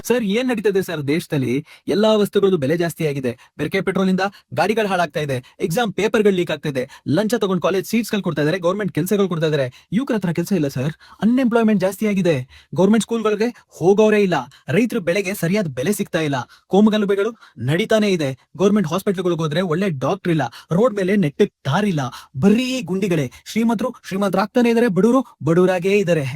Sir ಏನ್ ನಡೀತದೆ sir ದೇಶದಲ್ಲಿ? ಎಲ್ಲಾ ವಸ್ತುಗಳದ್ದು ಬೆಲೆ ಜಾಸ್ತಿ ಆಗಿದೆ. ಬೆರಕೆ ಪೆಟ್ರೋಲ್ ಇಂದ ಗಾಡಿಗಳು ಹಾಳಾಗ್ತಾ ಇದೆ, ಎಕ್ಸಾಮ್ ಪೇಪರ್ಗಳು ಲೀಕ್ ಆಗ್ತಾ ಇದೆ, ಲಂಚ ತಗೊಂಡು ಕಾಲೇಜ್ ಸೀಟ್ಸ್ ಗಳು ಕೊಡ್ತಾ ಇದಾರೆ, ಗೌರ್ಮೆಂಟ್ ಕೆಲಸಗಳು ಕೊಡ್ತಾ ಇದಾರೆ. ಯುವಕರ ಹತ್ರ ಕೆಲಸ ಇಲ್ಲ ಸರ್, ಅನ್ಎಂಪ್ಲಾಯ್ಮೆಂಟ್ ಜಾಸ್ತಿ ಆಗಿದೆ. ಗೌರ್ಮೆಂಟ್ ಸ್ಕೂಲ್ಗಳಿಗೆ ಹೋಗೋರೇ ಇಲ್ಲ, ರೈತರು ಬೆಳೆಗೆ ಸರಿಯಾದ ಬೆಲೆ ಸಿಗ್ತಾ ಇಲ್ಲ, ಕೋಮುಗಲಭೆಗಳು ನಡೀತಾನೆ ಇದೆ. ಗೌರ್ಮೆಂಟ್ ಹಾಸ್ಪಿಟಲ್ಗಳಿಗೆ ಹೋದ್ರೆ ಒಳ್ಳೆ ಡಾಕ್ಟರ್ ಇಲ್ಲ, ರೋಡ್ ಮೇಲೆ ನೆಟ್ಟಕ್ ದಾರ್ ಇಲ್ಲ, ಬರೀ ಗುಂಡಿಗಳೇ. ಶ್ರೀಮಂತರಾಗ್ತಾನೆ ಇದಾರೆ, ಬಡವರು ಬಡವರಾಗೇ ಇದಾರೆ.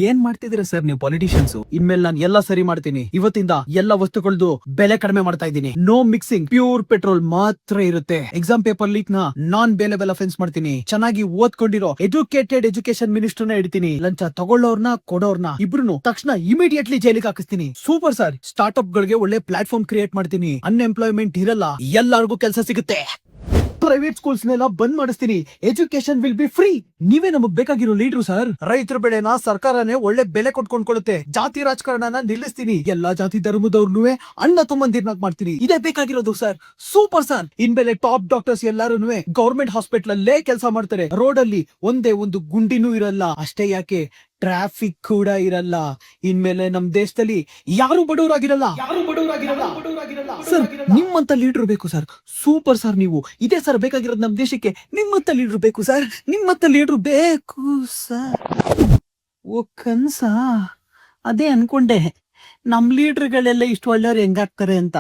ಏನ್ ಮಾಡ್ತಿದ್ದೀರಾ ಸರ್ ನೀವು ಪಾಲಿಟಿಷಿಯನ್ಸ್? ಇನ್ಮೇಲೆ ನಾನು ಎಲ್ಲ ಸರಿ ಮಾಡ್ತೀನಿ. ಇವತ್ತಿಂದ ಎಲ್ಲ ವಸ್ತುಗಳದ್ದು ಬೆಲೆ ಕಡಿಮೆ ಮಾಡ್ತಾ ಇದ್ದೀನಿ. ನೋ ಮಿಕ್ಸಿಂಗ್, ಪ್ಯೂರ್ ಪೆಟ್ರೋಲ್ ಮಾತ್ರ ಇರುತ್ತೆ. ಎಕ್ಸಾಮ್ ಪೇಪರ್ ಲೀಕ್ ನ ನಾನ್ ಬೇಲೆಬಲ್ ಅಫೆನ್ಸ್ ಮಾಡ್ತೀನಿ. ಚೆನ್ನಾಗಿ ಓದ್ಕೊಂಡಿರೋ ಎಜುಕೇಟೆಡ್ ಎಜುಕೇಶನ್ ಮಿನಿಸ್ಟರ್ ನ ಹಿಡಿತೀನಿ. ಲಂಚ ತಗೊಳ್ಳೋರ್ನ ಕೊಡೋರ್ನ ಇಬ್ರು ತಕ್ಷಣ ಇಮಿಡಿಯೇಟ್ಲಿ ಜೈಲಿಗೆ ಹಾಕಿಸ್ತೀನಿ. Super sir. ಸ್ಟಾರ್ಟ್ಅಪ್ ಗಳಿಗೆ ಒಳ್ಳೆ ಪ್ಲಾಟ್ಫಾರ್ಮ್ ಕ್ರಿಯೇಟ್ ಮಾಡ್ತೀನಿ. ಅನ್ಎಂಪ್ಲಾಯ್ಮೆಂಟ್ ಇರಲ್ಲ, ಎಲ್ಲರಿಗೂ ಕೆಲಸ ಸಿಗುತ್ತೆ. ಪ್ರೈವೇಟ್ ಸ್ಕೂಲ್ಸ್ ನೆಲ್ಲ ಬಂದ್ ಮಾಡಿಸ್ತೀನಿ. Education will be free. ನೀವೇ ನಮಗ್ ಬೇಕಾಗಿರೋ ಲೀಡ್ರು ಸರ್. ರೈತರ ಬೆಳೆನ ಸರ್ಕಾರನೇ ಒಳ್ಳೆ ಬೆಲೆ ಕೊಟ್ಕೊಂಡ್ಕೊಳ್ಳುತ್ತೆ. ಜಾತಿ ರಾಜಕಾರಣನ ನಿಲ್ಲಿಸ್ತೀನಿ. ಎಲ್ಲಾ ಜಾತಿ ಧರ್ಮದವ್ರನ್ನೂ ಅಣ್ಣ ತಮ್ಮಂದಿರ್ನಾಗ್ ಮಾಡ್ತೀನಿ. ಇದೇ ಬೇಕಾಗಿರೋದು ಸರ್. Super sir. ಇನ್ಮೇಲೆ ಟಾಪ್ ಡಾಕ್ಟರ್ಸ್ ಎಲ್ಲಾರು ಗೌರ್ಮೆಂಟ್ ಹಾಸ್ಪಿಟಲ್ ಅಲ್ಲೇ ಕೆಲಸ ಮಾಡ್ತಾರೆ. ರೋಡ್ ಅಲ್ಲಿ ಒಂದೇ ಒಂದು ಗುಂಡಿನೂ ಇರಲ್ಲ. ಅಷ್ಟೇ ಯಾಕೆ, ಟ್ರಾಫಿಕ್ ಕೂಡ ಇರಲ್ಲ. ಇನ್ಮೇಲೆ ನಮ್ ದೇಶದಲ್ಲಿ ಯಾರು ಬಡವರಾಗಿರಲ್ಲ. ಸರ್ ನಿಮ್ಮಂತ ಲೀಡರ್ ಬೇಕು ಸರ್. ಸೂಪರ್ ಸರ್ ನೀವು. ಇದೇ ಸರ್ ಬೇಕಾಗಿರೋದು ನಮ್ ದೇಶಕ್ಕೆ. ನಿಮ್ಮಂತ ಲೀಡರ್ ಬೇಕು ಸರ್. ನಿಮ್ಮಂತ ಲೀಡರ್ ಬೇಕು ಸರ್. ಓ ಕನ್ಸ, ಅದೇ ಅನ್ಕೊಂಡೆ ನಮ್ ಲೀಡರ್ಗಳೆಲ್ಲ ಇಷ್ಟು ಒಳ್ಳೆಯವ್ರು ಹೆಂಗಾಗ್ತಾರೆ ಅಂತ.